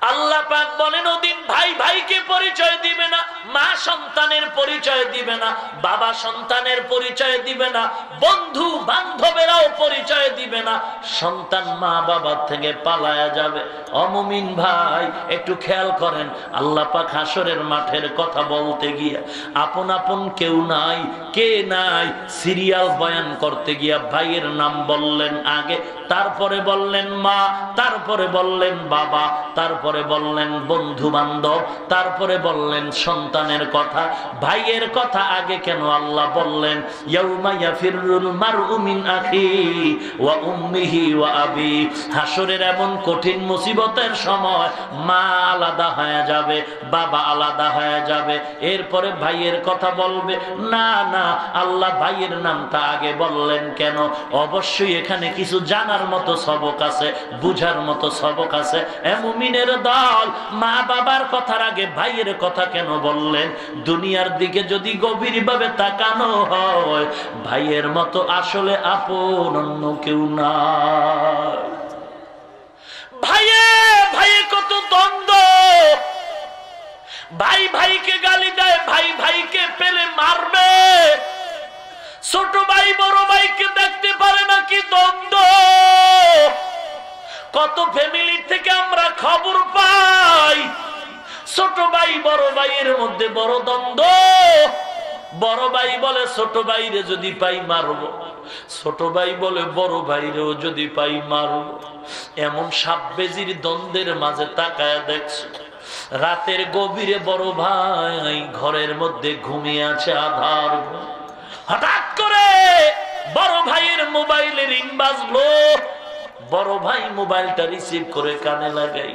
আল্লাহ পাক বলেন ওদিন ভাই ভাইকে পরিচয় দিবে না, মা সন্তানের পরিচয় দিবে না, বাবা সন্তানের পরিচয় দিবে না, বন্ধু বান্ধবেরাও পরিচয় দিবে না। সন্তান মা বাবার থেকে পালায়া যাবে। অমুমিন ভাই একটু খেয়াল করেন, আল্লাহ পাক হাসরের মাঠের কথা বলতে গিয়া আপন আপন কেউ নাই, কে নাই, সিরিয়াল বয়ান করতে গিয়া ভাইয়ের নাম বললেন আগে, তারপরে বললেন মা, তারপরে বললেন বাবা, তারপরে বললেন বন্ধু বান্ধব, তারপরে বললেন সন্তানের কথা। ভাইয়ের কথা আগে কেন আল্লাহ বললেন? ইয়াউমা ইয়াফিরুল মারউ মিন আখিহি ওয়া উম্মিহি ওয়া আবি। হাসরের এমন কঠিন মুসিবতের সময় মা আলাদা হয়ে যাবে, বাবা আলাদা হয়ে যাবে, এরপরে ভাইয়ের কথা বলবে। না না, আল্লাহ ভাইয়ের নামটা আগে বললেন কেন? অবশ্যই এখানে কিছু জানার মতো সবক আছে, বুঝার মতো সবক আছে। মুমিনের দল, মা বাবার কথার আগে ভাইয়ের কথা কেন বললেন? দুনিয়ার দিকে যদি গভীরভাবে তাকানো হয়, ভাইয়ের মতো আসলে আপন অন্য কেউ না। ভাইয়ে ভাইয়ে কত দ্বন্দ্ব, ভাই ভাইকে গালি দেয়, ভাই ভাইকে পেলে মারবে, ছোট ভাই বড় ভাইকে দেখতে পারে না, কি দ্বন্দ্ব। কত ফ্যামিলি থেকে আমরা খবর পাই, ছোট ভাই বড় ভাইয়ের মধ্যে বড় দ্বন্দ্ব। বড় ভাই বলে ছোট ভাইরে যদি পাই মারবো, ছোট ভাই বলে বড় ভাইরেও যদি পাই মারবো। এমন সাববেজির দ্বন্দ্বের মাঝে তাকায়া দেখছো, রাতের গভীরে বড় ভাই ঘরের মধ্যে ঘুমিয়ে আছে আধার, হঠাৎ করে বড় ভাইয়ের মোবাইলে রিং বাজলো, বড় ভাই মোবাইলটা রিসিভ করে কানে লাগাই,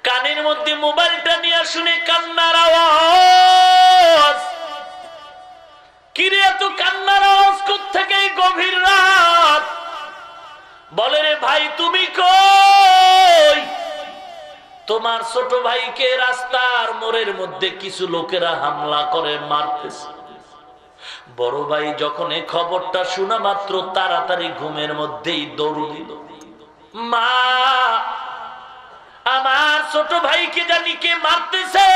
কানের মধ্যে মোবাইলটা নিয়ে শুনে কান্নার আওয়াজ। কিরে এত কান্নার আওয়াজ কোত্থেকে গভীর রাত? বলে রে ভাই তুমি কই? তোমার ছোট ভাইকে রাস্তার মোড়ের মধ্যে কিছু লোকেরা হামলা করে মারতেছে। বড় ভাই যখন এই খবরটা শোনা মাত্র তাড়াতাড়ি ঘুমের মধ্যেই দৌড় দিল, মা আমার ছোট ভাইকে জানি কে মারতেছে,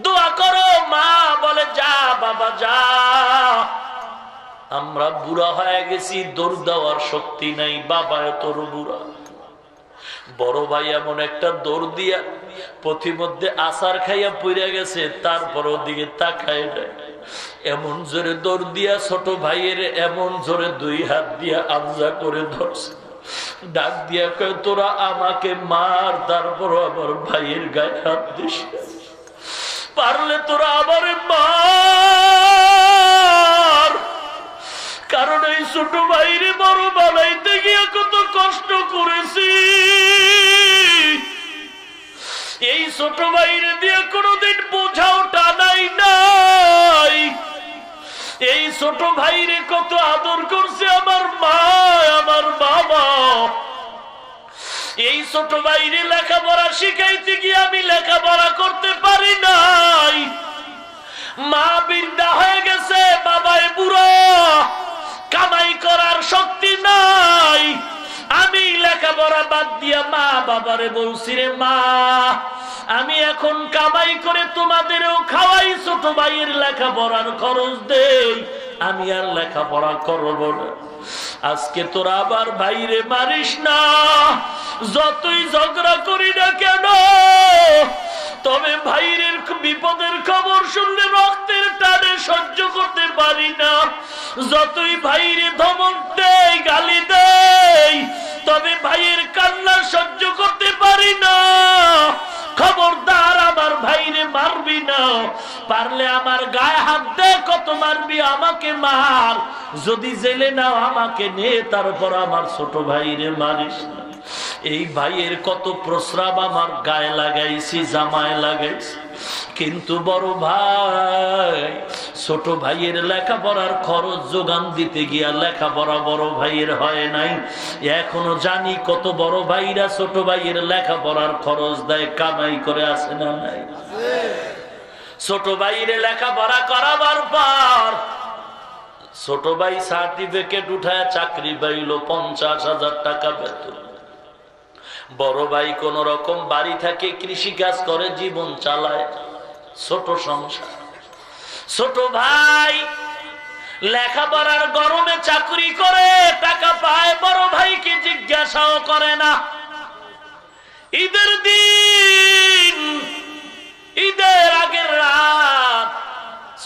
দোয়া করো। মা বলে যা বাবা যা, আমরা বুড়া হয়ে গেছি, দৌড় দেওয়ার শক্তি নাই, বাবা তোর বুড়া। বড় ভাই এমন একটা দৌড় দিয়া পথিমধ্যে আসার খাইয়া পড়ে গেছে, তারপর ওদিকে তাকায় নাই, এমন জোরে দৌড় দিয়া ছোট ভাইয়ের এমন জোরে দুই হাত দিয়া আবজা করে ধরছে, ডাক দিয়া কয় তোরা আমাকে মার, তারপর আমার ভাইয়ের গায়ে হাত দিস, পারলে তোরা আমার মার, কারণ এই ছোট ভাইরে বড় বানাইতে গিয়ে কত কষ্ট করেছি, এই ছোট ভাইরে দিয়ে কোনোদিন বোঝাও টানাই নাই, এই ছোট ভাইরে কত আদর করছে আমার মা আমার বাবা, এই ছোট ভাইরে লেখাপড়া শিখাইতে গিয়ে আমি লেখাপড়া করতে পারি নাই, মা বৃদ্ধা হয়ে গেছে, বাবাই বুড়া, কামাই করার শক্তি নাই, আমি লেখাপড়া বাদ দিয়া মা বাবারে বলছি রে মা আমি এখন কামাই করে তোমাদেরও খাওয়াই, ছোট ভাইয়ের লেখাপড়ার খরচ দেই, আমি আর লেখাপড়া করব না। আজকে তোরা আবার ভাইরে মারিস না, যতই ঝগড়া করি না কেন, তবে ভাইয়ের বিপদের খবর শুনলে রক্তের টানে সহ্য করতে পারি না, যতই ভাইরে ধমক দেই গালি দেই, তবে ভাইয়ের কান্না সহ্য করতে পারি না, খবরদার আমার ভাইরে মারবি না, পারলে আমার গায়ে হাত দে, কত মারবি আমাকে মার, যদি জেলে নাও আমাকে নে, তারপর আমার ছোট ভাইরে মারিস না। এই ভাইয়ের কত প্রস্রাব আমার গায়ে লাগাইছি, জামায় লাগাইছি, কিন্তু বড় ভাই ছোট ভাইয়ের লেখাপড়ার খরচ যোগান দিতে গিয়া লেখাপড়া বড় ভাইয়ের হয় নাই। এখনো জানি কত বড় ভাইরা ছোট ভাইয়ের লেখাপড়ার খরচ দেয়, কামাই করে আসে না নাই? ছোট ভাইয়ের লেখাপড়া করাবার পর ছোট ভাই সার্টিফিকেট উঠায় চাকরি পাইল, 50,000 টাকা বেতন। বড় ভাই কোন রকম বাড়ি থাকে, কৃষি কাজ করে, জীবন চালায়, ছোট সংসার। ছোট ভাই লেখাপড়ার গরমে চাকরি করে টাকা পায়, বড় ভাইকে জিজ্ঞাসাও করে না। ঈদের দিন, ঈদের আগের রাত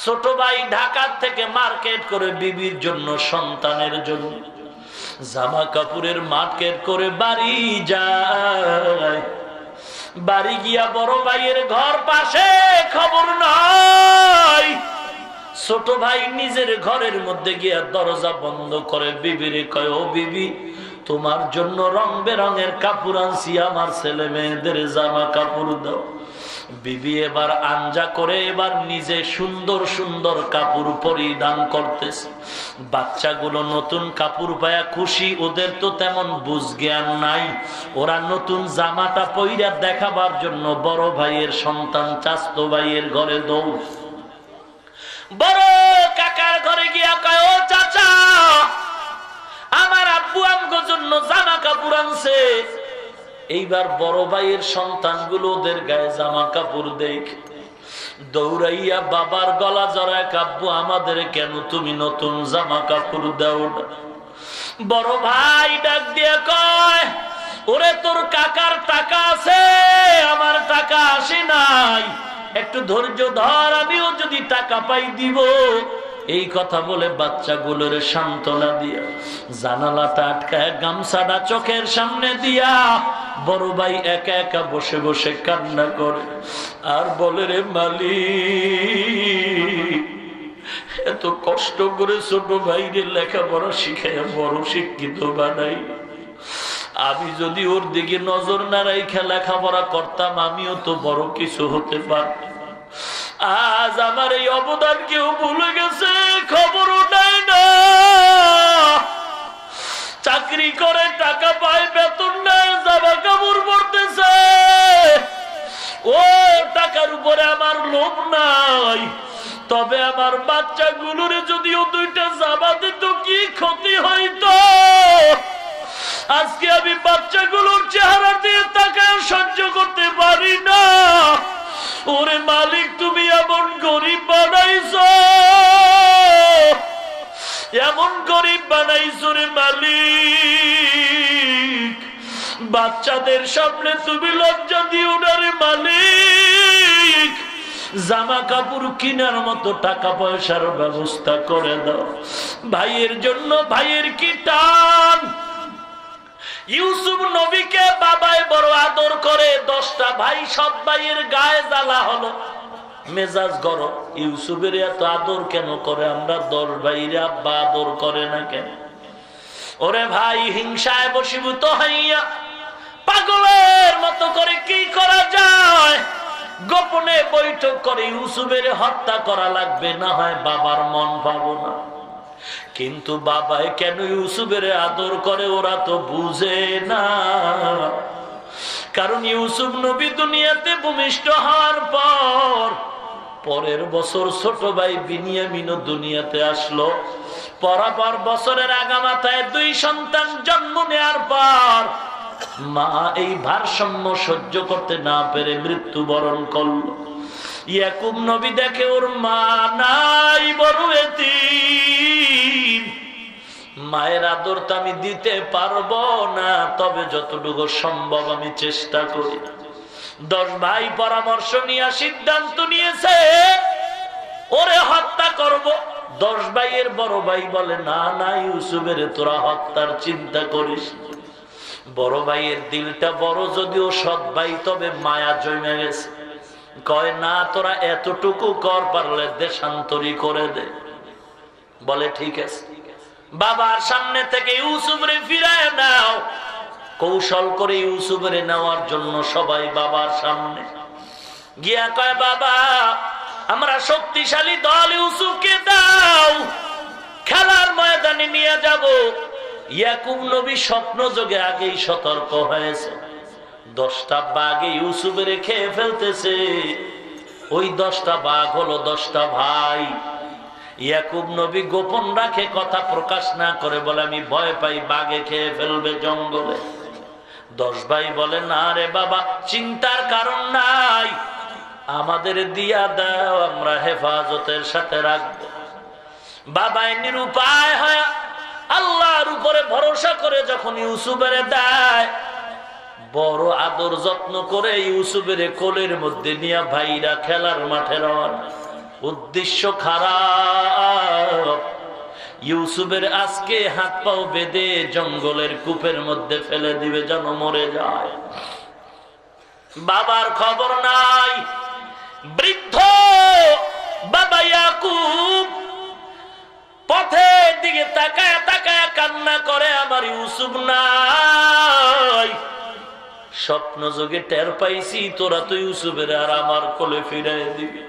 ছোট ভাই ঢাকা থেকে মার্কেট করে বিবির জন্য, সন্তানের জন্য জামা কাপড়ের মার্কেট করে বাড়ি যায়। বাড়ি গিয়া বড় ভাইয়ের ঘর পাশে, খবর নাই। ছোট ভাই নিজের ঘরের মধ্যে গিয়া দরজা বন্ধ করে বিবিরে কয়, ও বিবি, তোমার জন্য রং বেরঙের কাপড় আনছি, আমার ছেলে মেয়েদের জামা কাপড় দাও। বিবি এবার আঞ্জা করে এবার নিজে সুন্দর সুন্দর কাপড় পরিধান করতেছে। বাচ্চাগুলো নতুন কাপড় পায়া খুশি, ওদের তো তেমন বুঝ জ্ঞান নাই। ওরা নতুন জামাটা পইরা দেখাবার জন্য বড় ভাইয়ের সন্তান চাচতো ভাইয়ের ঘরে দৌড়। বড় কাকার ঘরে গিয়া কয়, ও চাচা, আমার আব্বু আমগো জন্য জামা কাপড় আনছে। এইবার বড় ভাইয়ের সন্তানগুলো ওদের গায়ে জামা কাপড় দেখ, দৌড়াইয়া বাবার গলা জড়ায়, আব্বু আমাদের কেন তুমি নতুন জামা কাপড় দাও না? বড় ভাই ডাক দিয়ে কয়, ওরে তোর কাকার টাকা আছে, আমার টাকা আসে নাই, একটু ধৈর্য ধর, আমিও যদি টাকা পাই দিব। এই কথা বলে বাচ্চাগুলোর সান্ত্বনা দিয়া জানালাটা আটকায়, গামছাটা চোখের সামনে দিয়া বড় ভাই একা একা বসে বসে কান্না করে আর বলে, রে মালিক, এত কষ্ট করে ছোট ভাইরে লেখাপড়া শিখাইয়া বড় শিক্ষিত বানাই, আমি যদি ওর দিকে নজর না রাখা লেখাপড়া করতাম, আমিও তো বড় কিছু হতে পারতাম। আজ আমার এই অবদান কেউ ভুলে গেছে, খবরও নেয় না। চাকরি করে টাকা পায়, বেতন নেয়, জামা কাপড় পরতেছে। ও টাকার উপরে আমার লোভ নাই, তবে আমার বাচ্চাগুলোর যদিও দুইটা জামা দিত কি ক্ষতি হইতো। আজকে আমি বাচ্চাগুলোর চেহারা দিয়ে তাকায় সহ্য করতে পারি না। ওরে মালিক, তুমি এমন গরিব বানাইছো, এমন গরিব বানাইছো রে মালিক, বাচ্চাদের সামনে তুমি লজ্জা দিও না রে মালিক। জামা কাপড় কেনার মতো টাকা পয়সার ব্যবস্থা করে দাও। ভাইয়ের জন্য ভাইয়ের কি টান। ইউসুফ নবীকে বাবায় বড় আদর করে, 10টা ভাই, সব ভাইয়ের গায়ে জ্বালা হলো, মেজাজ গরম। ইউসুফের এত আদর কেন করে? আমরা 10 ভাইরে আব্বা আদর করে না কেন? ওরে ভাই, হিংসায় বশীভূত হইয়া পাগলের মতো করে কি করা যায়? গোপনে বৈঠক করে ইউসুফের হত্যা করা লাগবে, না হয় বাবার মন পাবো না। কিন্তু বাবাই কেন ইউসুফের আদর করে ওরা তো বুঝে না। কারণ ইউসুফ নবী দুনিয়াতে ভূমিষ্ঠ হওয়ার পরের বছর ছোট ভাই বিনিয়ামিনও দুনিয়াতে আসলো। পরাপর বছরের আগামাথায় 2 সন্তান জন্ম নেওয়ার পর মা এই ভারসাম্য সহ্য করতে না পেরে মৃত্যুবরণ করলো। ইয়াকুব নবী দেখে ওর মা নাই, বড় এতিম। মায়ের আদর তো আমি দিতে পারবো না, তবে যতটুকু সম্ভব আমি চেষ্টা করি। 10 ভাই পরামর্শ নিয়ে সিদ্ধান্ত নিয়েছে ওরে হত্যা করব। 10 ভাইয়ের বড় ভাই বলে, না না, ইউসুফের তোরা হত্যার চিন্তা করিস। বড় ভাইয়ের দিলটা বড়, যদিও সৎ ভাই, তবে মায়া জমে গেছে। কয়, না, তোরা এতটুকু কর, পারলে দেশান্তরি করে দে। বলে ঠিক আছে। বাবার সামনে থেকে ইউসুফরে ফিরায় নাও। কৌশল করে ইউসুফরে নেওয়ার জন্য সবাই বাবার সামনে গিয়া কয়, বাবা, আমরা শক্তিশালী দল, ইউসুফকে দাও, খেলার ময়দানে নিয়ে যাব। ইয়াকুব নবী স্বপ্ন যোগে আগেই সতর্ক হয়েছে, 10টা বাঘ ইউসুফের খেয়ে ফেলতেছে। ওই 10টা বাঘ হলো 10টা ভাই। ইয়াকুব নবী গোপন রাখে, কথা প্রকাশ না করে বলে, আমি ভয় পাই বাঘে খেয়ে ফেলবে জঙ্গলে। 10 ভাই বলে, না রে বাবা, চিন্তার কারণ নাই, আমাদের দিয়া দাও, আমরা হেফাজতের সাথে রাখবো। বাবাই নিরুপায় হয় আল্লাহর উপরে ভরসা করে যখন ইউসুফের দেয়, বড় আদর যত্ন করে ইউসুফের কোলের মধ্যে নিয়ে ভাইরা খেলার মাঠে রওনা। উদ্দেশ্য খারাপ, ইউসুফের আজকে হাত পাও বেঁধে জঙ্গলের কূপের মধ্যে ফেলে দিবে, যেন মরে যায়। বাবার খবর নাই। বৃদ্ধ বাবা ইয়াকুব পথের দিকে তাকায় তাকায় কান্না করে, আমার ইউসুফ নাই। স্বপ্ন যোগে টের পাইছি তোরা তো ইউসুফের আর আমার কোলে ফিরাই দিবি,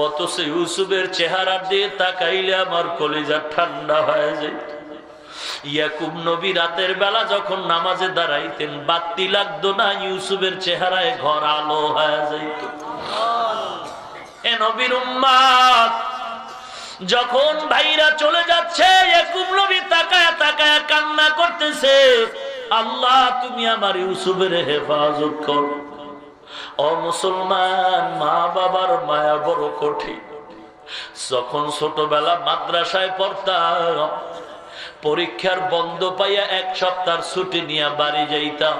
অথচ ইউসুফের চেহারা দিয়ে তাকাইলে আমার কলিজা ঠান্ডা হয়ে যেত। ইয়াকুব নবী রাতের বেলা যখন নামাজে দাঁড়াইতেন, বাতি লাগতো না, ইউসুফের চেহারায় ঘর আলো হয়ে যেত। এ নবীর উম্মত, যখন ভাইরা চলে যাচ্ছে, ইয়াকুব নবী তাকায় তাকায় কান্না করতেছে, আল্লাহ তুমি আমার ইউসুফের হেফাজত করো। ও মুসলমান, মা বাবার মায়া বড় কঠিন। যখন ছোটবেলা মাদ্রাসায় পড়তাম, পরীক্ষার বন্ধ পাইয়া 1 সপ্তাহ ছুটি নিয়ে বাড়ি যাইতাম।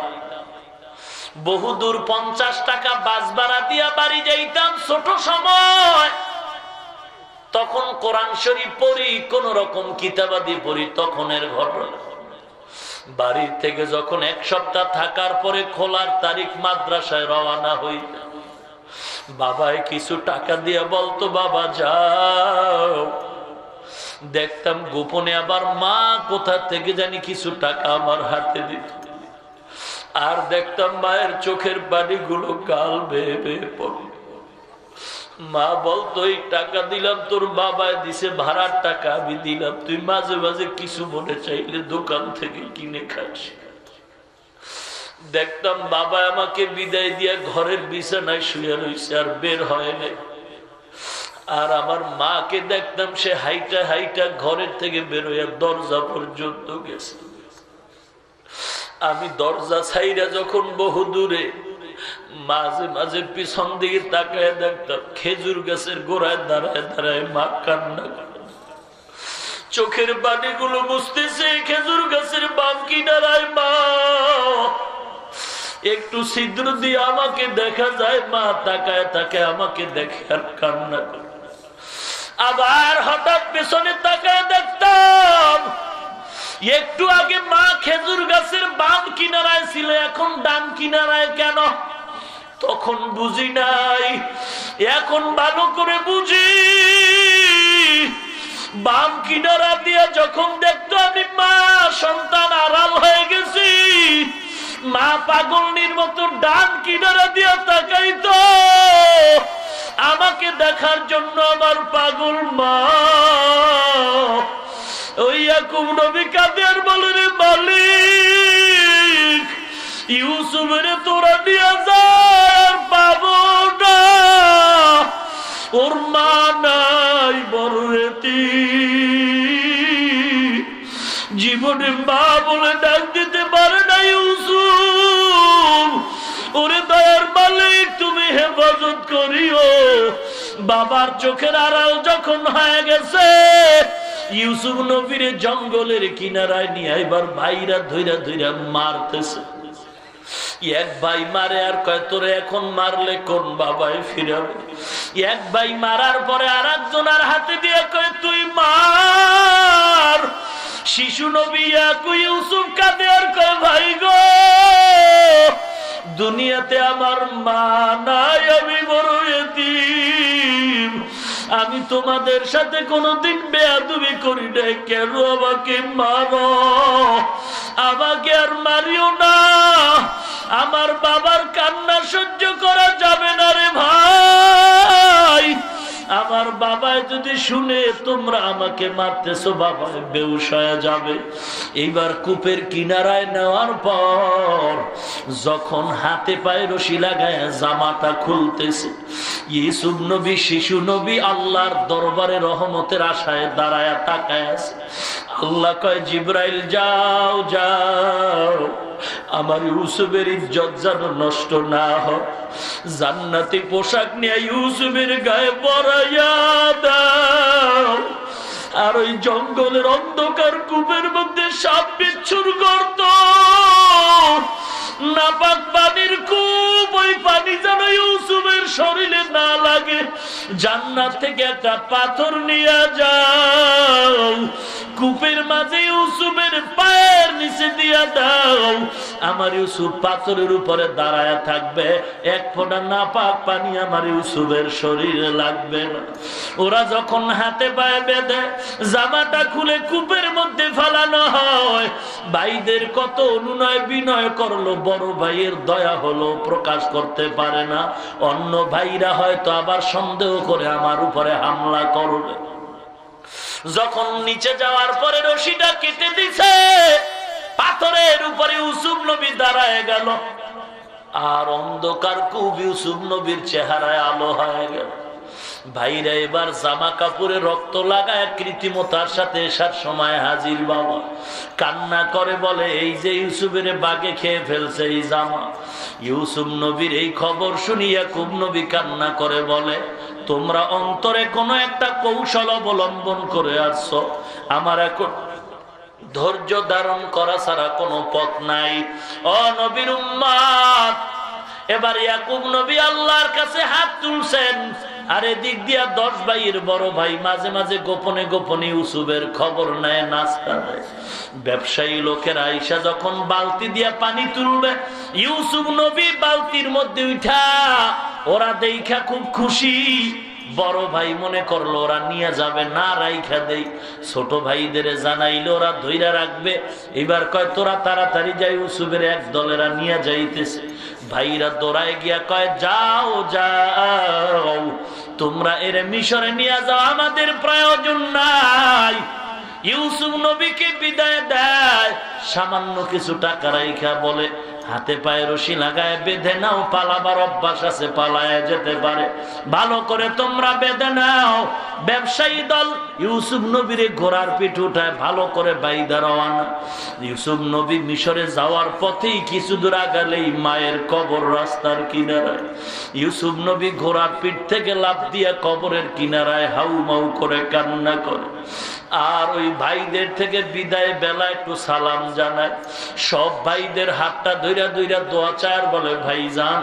বহুদূর 50 টাকা বাস ভাড়া দিয়া বাড়ি যাইতাম ছোট সময়। তখন কোরআন শরীফ পড়ি, কোন রকম কিতাবাদি পড়ি, তখনের ঘটনা। বাড়ির থেকে যখন 1 সপ্তাহ থাকার পরে খোলার তারিখ মাদ্রাসায় রওনা হইতাম, বাবাই কিছু টাকা দিয়ে বলতো, বাবা যাও। দেখতাম গোপনে আবার মা কোথা থেকে জানি কিছু টাকা আমার হাতে দিত, আর দেখতাম মায়ের চোখের পানিগুলো গাল বেয়ে বেয়ে পড়ে। মা বলতো, এই টাকা দিলাম তোর বাবায় দিছে, ভাড়ার টাকা আমি দিলাম, তুই মাঝে মাঝে কিছু মনে চাইলে দোকান থেকে কিনে খাস। দেখতাম বাবা আমাকে বিদায় দিয়া ঘরের বিছানায় শুয়ে রয়েছে, আর বের হয় নাই। আর আমার মাকে দেখতাম সে হাইটা হাইটা ঘরের থেকে বেরোয়া দরজা পর্যন্ত গেছে। আমি দরজা ছাইরা যখন বহু দূরে, মাঝে মাঝে পিছন দিকে তাকায় দেখতাম খেজুর গাছের গোড়ায় দাঁড়ায় দাঁড়ায় মা কান্না করে। চোখের পানিগুলো বুঝতেছে খেজুর গাছের বাম কিনারায় মা, একটু ছিদ্র দিয়ে আমাকে দেখা যায়, মা তাকায় তাকায় আমাকে দেখে আর কান্না করে। আবার হঠাৎ পেছনে তাকায় দেখতাম একটু আগে মা খেজুর গাছের বাম কিনারায় ছিল, এখন ডান কিনারায় কেন? তখন বুঝি নাই, এখন ভালো করে বুঝি। বাম কিনারা দিয়ে যখন দেখতো আমি মা সন্তান আড়াল হয়ে গেছি, মা পাগলনির মতো ডান কিনারা দিয়ে তাকাইতো আমাকে দেখার জন্য আমার পাগল মা। ওই ইয়াকুব নবী কাদের বলে, রে মালিক, ইউসুফের তোরা নিয়ে যার পাবো না, ওর মা নাই, বড় জীবনে মা বলে ডাক দিতে পারে না ইউসুফ। ওরে দয়ার মালিক, তুমি হেফাজত করিও। বাবার চোখের আড়াল যখন হয়ে গেছে, ইউসুফ নবীর জঙ্গলের কিনারায় নিয়ে এবার ভাইরা ধইরা ধইরা মারতেছে। এক ভাই মারে আর কয়, তোরে এখন মারলে কোন বাবাই ফিরাবে? এক ভাই মারার পরে আর একজনের হাতে দিয়ে কয়, তুই মার। শিশু নবী ইউসুফ কাঁদে আর কয়, ভাই গো, দুনিয়াতে আমার মা নাই, আমি বড় এতিম, আমি তোমাদের সাথে কোনোদিন বেয়াদবি করি নাই, কেন আমাকে মারো? আমাকে আর মারিও না, আমার বাবার কান্না সহ্য করা যাবে না রে ভাই। আমার বাবাই যদি শুনে তোমরা আমাকে মারতেছো, বাবাই বেহুশ হয়ে যাবে। এইবার কূপের কিনারায় নেওয়ার পর যখন হাতে পায়ে রশি লাগায় জামাটা খুলতেছে, ইউসুফ নবী শিশু নবী আল্লাহর দরবারে রহমতের আশায় দাঁড়ায় তাকায় আছে। আল্লাহ কয়, জিব্রাইল যাও যাও, আমার ইউসুফের ইজ্জত যেন নষ্ট না হয়। জান্নাতি পোশাক নিয়ে ইউসুফের গায়ে পরাইয়া দাও। আর ওই জঙ্গলের অন্ধকার কূপের মধ্যে সাপ বিচ্ছুর গর্ত, নাপাক পানির কূপ, ওই পানি যেন ইউসুফের শরীরে না লাগে। জান্নাত থেকে একটা পাথর নিয়ে যাও, কূপের মাঝে ইউসুফের পায়ের নিচে দিয়া দাও। আমার ইউসুফ পাথরের উপরে দাঁড়ায় থাকবে, এক ফোঁটা নাপাক পানি আমার ইউসুফের শরীরে লাগবে না। ওরা যখন হাতে পায়ে বেঁধে জামাটা খুলে কূপের মধ্যে ফেলানো হয়, ভাইদের কত অনুনয় বিনয় করলো, বড় ভাইয়ের দয়া হলো, প্রকাশ করতে পারে না। অন্য ভাইরা হয়তো আবার সন্দেহ করে আমার উপরে হামলা করবে। যখন নিচে যাওয়ার পরে রশিটা কেটে দিছে, পাথরের উপরে ইউসুফ নবী দাঁড়ায় গেল, আর অন্ধকার কূপ ইউসুফ নবীর চেহারায় আলো হয়ে গেল। ভাইরা এবার জামা কাপড়ে রক্ত লাগায় কৃত্রিমতার সাথে এসার সময় হাজির। বাবা কান্না করে বলে, এই যে ইউসুফের বাগে খেয়ে ফেলছে এই জামা। ইউসুফ নবীর এই খবর শুনি ইয়াকুব নবী কান্না করে বলে, তোমরা অন্তরে কোনো একটা কৌশল অবলম্বন করে আসছো, আমার এখন ধৈর্য ধারণ করা ছাড়া কোনো পথ নাই। ও নবীর উম্মত, এবার ইয়াকুব নবী আল্লাহর কাছে হাত তুলছেন, আর এদিক দিয়া 10 ভাইয়ের বড় ভাই মাঝে মাঝে গোপনে গোপনে ইউসুফের খবর নেয়, নাস্তা দেয়। ব্যবসায়ী লোকের আইসা যখন বালতি দিয়া পানি তুলবে, ইউসুফ নবী বালতির মধ্যে উঠা, ওরা দেখা খুব খুশি। বড় ভাই মনে করলো ওরা নিয়ে যাবে না, রাইখা দেই। ছোট ভাইদের জানাইলে ওরা ধইরা রাখবে। এবার কয়, তোরা তাড়াতাড়ি যাই, ইউসুফের এক দলেরা নিয়ে যাইতেছে। ভাইরা দৌড়ায় গিয়া কয়, যাও যাও, তোমরা এর মিশরে নিয়ে যাও, আমাদের প্রয়োজন নাই। ইউসুফ নবীকে বিদায় দেয়, সামান্য কিছু টাকা রাইখা বলে, হাতে পায়ে রশি লাগায় বেঁধে নাও, পালাবার অভ্যাস আছে, পালায় যেতে পারে, ভালো করে তোমরা বেঁধে নাও। ব্যবসায়ী দল ইউসুফ নবীরে ঘোড়ার পিঠ উঠায় ভালো করে বাইদা রওয়ানা। ইউসুফ নবী মিশরে যাওয়ার পথেই কিছু দূর আগালেই মায়ের কবর রাস্তার কিনারায়। ইউসুফ নবী ঘোড়ার পিঠ থেকে লাফ দিয়া কবরের কিনারায় হাউ মাউ করে কান্না করে। আর ওই ভাইদের থেকে বিদায় বেলা একটু সালাম জানায়। সব ভাইদের হাতটা ধইরা ধইরা দোয়া চায়, বলে, ভাইজান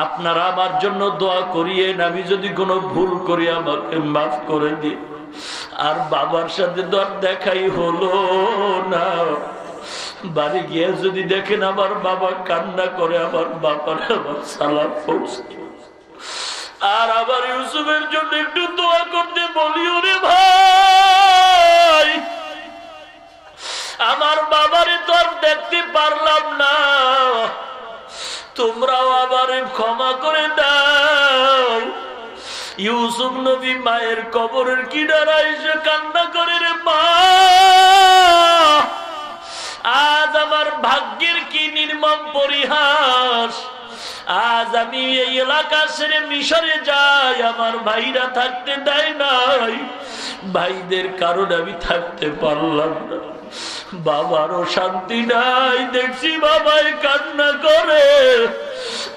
আপনারা আমার জন্য দোয়া করিয়েন, আমি যদি কোনো ভুল করি আমাকে মাফ করে দিন। আর বাবার সাথে তো আর দেখাই হলো না। বাড়ি গিয়ে যদি দেখেন আমার বাবা কান্না করে, আমার বাবার আমার সালাম পৌঁছে। আর আবার ইউসুফের জন্য একটু দোয়া করতে বলিও রে ভাই, আমার বাবারে তো আর দেখতে পারলাম না, তোমরাও আবারে ক্ষমা করে দাও। ইউসুফ নবী মায়ের কবরের কিনারায় এসে কান্না করে, রে মা, আজ আমার ভাগ্যের কি নির্মম পরিহাস, আজ আমি এই এলাকা ছেড়ে মিশরে যাই, আমার ভাইরা থাকতে দেয় নাই, ভাইদের কারণে আমি থাকতে পারলাম না, বাবারও শান্তি নাই, দেখছি বাবাই কান্না করে।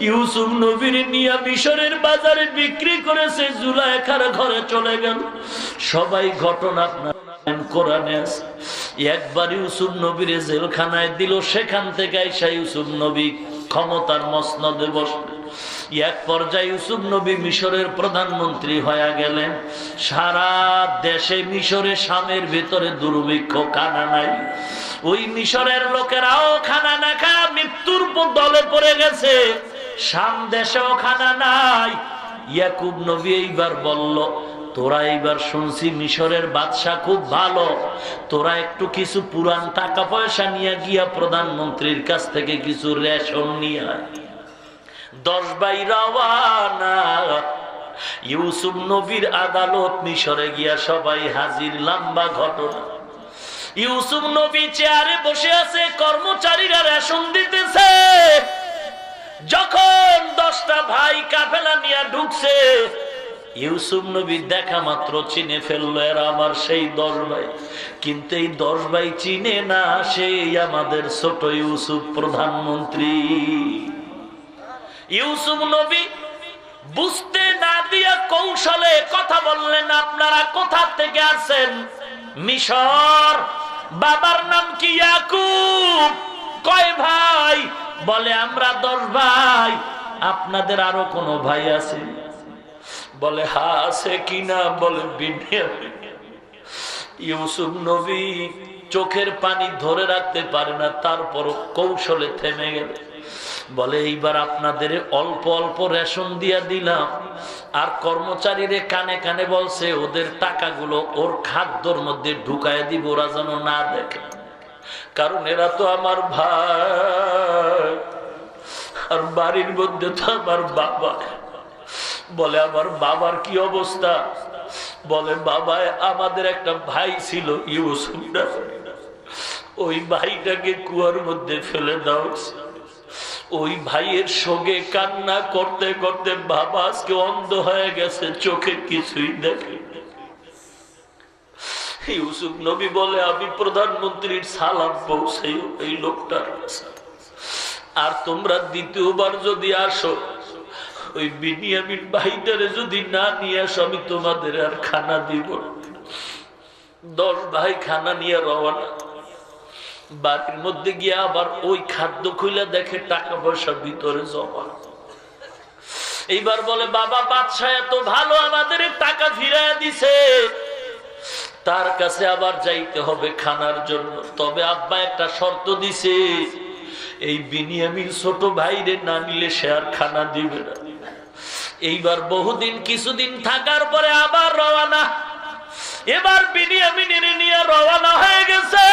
ইউসুফ নবীর নিয়ে মিশরের বাজারে বিক্রি করেছে, জুলাইখার ঘরে চলে গেল। সবাই ঘটনা কোরআনে আছে। একবার ইউসুফ নবীর জেলখানায় দিল, সেখান থেকে আইসা ইউসুফ নবী ক্ষমতার মসনদে বসলেন। এক পর্যায়ে ইউসুফ নবী মিশরের প্রধানমন্ত্রী হয়ে গেলেন। সারা দেশে মিশরে শামের ভেতরে দুর্ভিক্ষ, খানা নাই। ওই মিশরের লোকেরাও খানা না খায় মৃত্যুর দলে পড়ে গেছে, শাম দেশেও খানা নাই। ইয়াকুব নবী এইবার বলল, তোরা এইবার শুনছি মিশরের বাদশা খুব ভালো, তোরা একটু কিছু পুরান টাকা পয়সা নিয়ে গিয়া প্রধানমন্ত্রীর কাছ থেকে কিছু রেশন নিয়ে আয়। 10 ভাই রওয়ানা। ইউসুফ নবীর আদালত মিশরে গিয়া সবাই হাজির। লম্বা ঘটনা। ইউসুফ নবী চেয়ারে বসে আছে, কর্মচারীরা রেশন দিতেছে। যখন 10টা ভাই কাফেলা নিয়ে ঢুকছে, ইউসুফ নবী দেখা মাত্র চিনে ফেললো এরা আমার সেই 10 ভাই, কিন্তু এই 10 ভাই চিনে না সেই আমাদের ছোট ইউসুফ প্রধানমন্ত্রী। ইউসুফ নবী বুঝতে না দিয়া কৌশলে কথা বললেন, আপনারা কোথা থেকে আসেন? মিশর। বাবার নাম কি? ইয়াকুব। কয় ভাই? বলে আমরা 10 ভাই। আপনাদের আরো কোনো ভাই আছে? বলে হ্যাঁ আছে। কিনা? বলে বিনিয়ামিন। ইউসুফ নবী চোখের পানি ধরে রাখতে পারে না, তারপর কৌশলে থেমে গেল। বলে এইবার আপনাদের অল্প অল্প রেশন দিয়া দিলাম, আর কর্মচারীরে কানে কানে বলছে ওদের টাকাগুলো ওর খাদ্যর মধ্যে ঢুকায় দিব, ওরা যেন না দেখে, কারণ এরা তো আমার ভাই, আর বাড়ির মধ্যে তো আমার বাবা। বলে আমার বাবার কি অবস্থা? বলে বাবা আমাদের একটা ভাই ছিল ইউসুফ, ওই ভাইটাকে কুয়ার মধ্যে ফেলে দাও। ওই ভাইয়ের সঙ্গে কান্না করতে করতে বাবা আজকে অন্ধ হয়ে গেছে, চোখে কিছুই দেখে। ইউসুফ নবী বলে আমি প্রধানমন্ত্রীর সালাম পৌঁছাই এই লোকটার কাছে, আর তোমরা দ্বিতীয়বার যদি আসো ওই বিনিয়ামিন ভাইটারে যদি না নিয়ে আসো আমি তোমাদের আর খানা দিব। 10 ভাই খানা নিয়ে রওনা। বাড়ির মধ্যে গিয়ে আবার ওই খাদ্য খুলে দেখে টাকা পয়সা ভিতরে জমা। এইবার বলে বাবা বাদশা এত ভালো আমাদের টাকা ফিরাইয়া দিছে, তার কাছে আবার যাইতে হবে খানার জন্য। তবে আব্বা একটা শর্ত দিছে, এই বিনিয়ামিন ছোট ভাইরে না নিলে সে আর খানা দিবে না। এইবার বহুদিন কিছুদিন থাকার পরে আবার রওনা। এবার বিনিয়ামিনের নিয়ে রওনা হয়ে গেছে।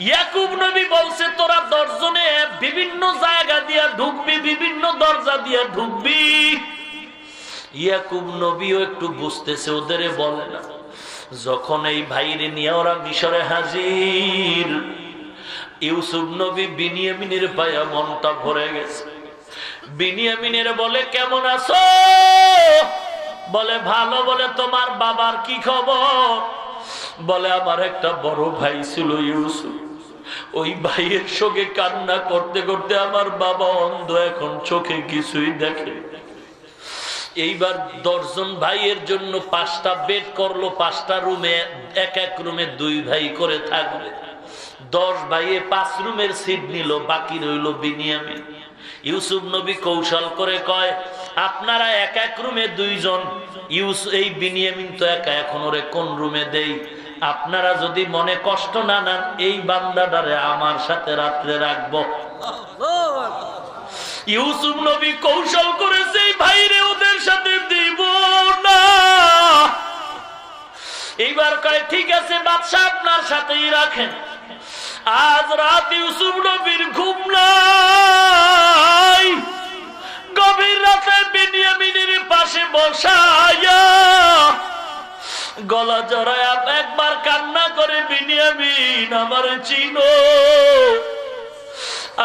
ইয়াকুব নবী বলছে তোরা 10 জনে বিভিন্ন জায়গা দিয়া ঢুকবি, বিভিন্ন দরজা দিয়া ঢুকবি। ইয়াকুব নবীও একটু বুঝতেছে, ওদের বলে না। যখন এই ভাইরে নিয়ে ওরা মিশরে হাজির, ইউসুফ নবী বিনিয়ামিনের পায়া মনটা ভরে গেছে। বিনিয়ামিনের বলে কেমন আছো? বলে ভালো। বলে তোমার বাবার কি খবর? বলে আমার একটা বড় ভাই ছিল ইউসুফ, ওই ভাইয়ের সঙ্গে কান্না করতে করতে আমার বাবা অন্ধ, এখন চোখে কিছুই দেখে। এইবার 10 জন ভাইয়ের জন্য 5টা বেড করলো, 5টা রুমে, এক এক রুমে 2 ভাই করে থাকবে। 10 ভাইয়ে 5 রুমের সিট নিল, বাকি রইল বিনিয়ামিন। ইউসুফ নবী কৌশল করে কয় আপনারা এক এক রুমে 2 জন, এই বিনিয়ামিন তো একা, এখন ওরে কোন রুমে দেই? আপনারা যদি মনে কষ্ট না নেন এই বান্দাটারে আমার সাথে রাত্রে রাখবো। ইউসুফ নবী কৌশল করেছে ভাইরে ওদের সাথে দিব না। এইবার কয় ঠিক আছে বাদশা আপনার সাথেই রাখেন। আজ রাত ইউসুফ নবীর ঘুম নাই। গভীর রাতে বিনিয়ামিনের পাশে বসায়া গলা জড়ায় একবার কান্না করে বিনিয়ামিন আমার চিনো,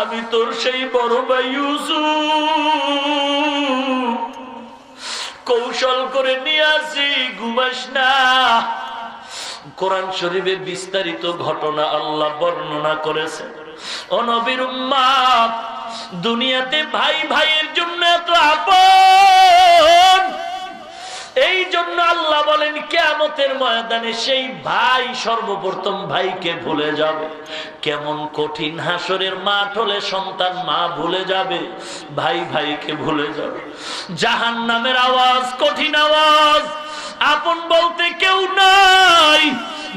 আমি তোর সেই বড় ভাই ইউসুফ, কৌশল করে নিয়ে আসি, ঘুমাস না। কোরআন শরীফে বিস্তারিত ঘটনা আল্লাহ বর্ণনা করেছে। ও নবীর উম্মাত, দুনিয়াতে ভাই ভাইয়ের জন্য এত আপন, এই জন্য আল্লাহ বলেন কিয়ামতের ময়দানে সেই ভাই সর্বপ্রথম ভাইকে ভুলে যাবে। কেমন কঠিন হাসরের মাঠ হলে সন্তান মা ভুলে যাবে, ভাই ভাইকে ভুলে যাবে। জাহান্নামের আওয়াজ, কঠিন আওয়াজ, আপন বলতে কেউ নাই।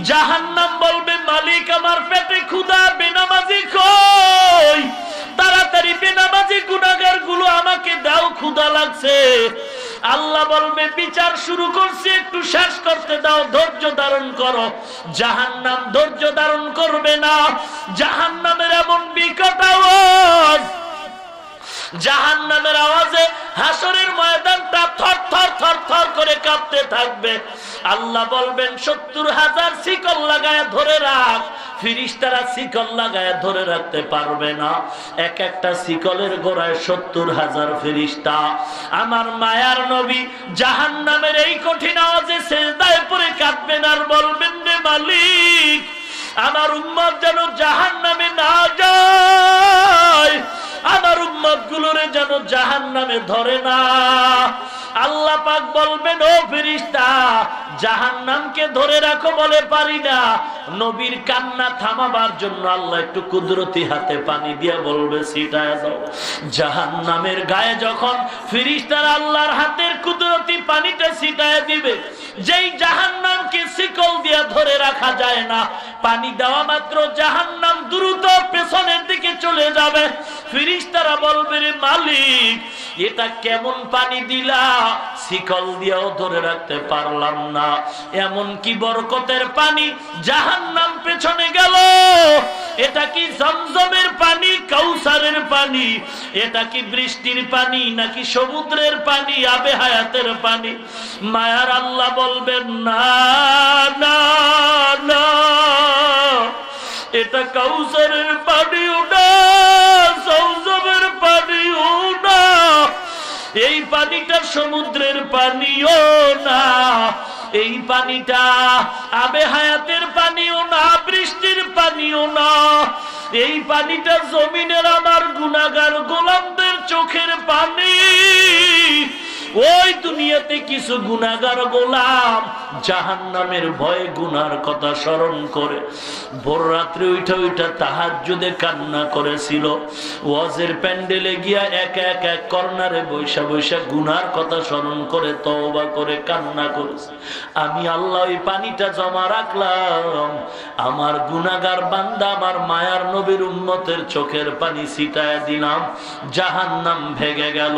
জাহান্নাম বলবে মালিক আমার পেটে ক্ষুধা, বেনামাজি কই, তাড়াতাড়ি বেনামাজি গুনাহগার গুলো আমাকে দাও, ক্ষুধা লাগছে। আল্লাহ বলবে বিচার শুরু করছি, একটু শেষ করতে দাও, ধৈর্য ধারণ করো। জাহান্নাম ধৈর্য ধারণ করবে না। জাহান্নামের এমন বিকট আওয়াজ, জাহান্নামের আওয়াজে হাসরের ময়দানটা থর থর থর থর করে কাঁপতে থাকবে। আল্লাহ বলবেন 70,000 শিকল লাগায় ধরে রাখ, ফেরেশতারা শিকল লাগায় ধরে রাখতে পারবে না। এক একটা শিকলের গোড়ায় ৭০,০০০ ফেরেশতা। আমার মায়ার নবী জাহান্নামের এই কঠিন আওয়াজে সিজদায় পড়ে কাঁদবেন আর বলবেন, রে মালিক, আমার উম্মত যেন জাহান্নামে না যায়, আমার উম্মত গুলোরে যেন জাহান্নামে ধরে না। আল্লাহ পাক বলবেন, ও ফেরেশতা, জাহান্নামকে ধরে রাখো, বলে পারি না। নবীর কান্না থামাবার জন্য আল্লাহ একটু কুদরতি হাতে পানি দিয়া বলবে, ছিটায় দাও। জাহান্নামের গায়ে যখন ফেরেশতারা আল্লাহর হাতের কুদরতি পানিটা ছিটায় দিবে, যেই জাহান্নামকে শিকল দিয়া ধরে রাখা যায় না, পানি দেওয়া মাত্র জাহান্নাম দ্রুত পেছনের দিকে চলে যাবে। ফেরেশতারা বলবে, রে মালিক, এটা কেমন পানি দিলা, শিকল দিয়েও ধরে রাখতে পারলাম না। এমন কি বরকতের পানি, জাহান্নাম পেছনে গেল। এটা কি জমজমের পানি, কাউসারের পানি? এটা কি বৃষ্টির পানি, নাকি সমুদ্রের পানি, আবে হায়াতের পানি? মায়ার আল্লাহ বলবেন, না না না, এটা কাউসারের পানিও না, জমজমের পানিও না, এই পানিটা সমুদ্রের পানিও না, এই পানিটা আবে হায়াতের পানিও না, বৃষ্টির পানিও না, এই পানিটা জমিনের আমার গুনাহগার গোলামদের চোখের পানি। ওই দুনিয়াতে কিছু গুনাহগার গোলাম জাহান্নামের ভয়ে গুনার কথা স্মরণ করে ভোর রাত্রে উঠা তাহাজ্জুদে কান্না করেছিল। ওয়াজের প্যান্ডেলে গিয়া এক কর্নারে বৈশা বৈশা গুনার কথা স্মরণ করে তওবা করে কান্না করেছে। আমি আল্লাহ ওই পানিটা জমা রাখলাম, আমার গুনাহগার বান্দা, আমার মায়ার নবীর উম্মতের চোখের পানি ছিটায় দিলাম, জাহান্নাম ভেঙে গেল।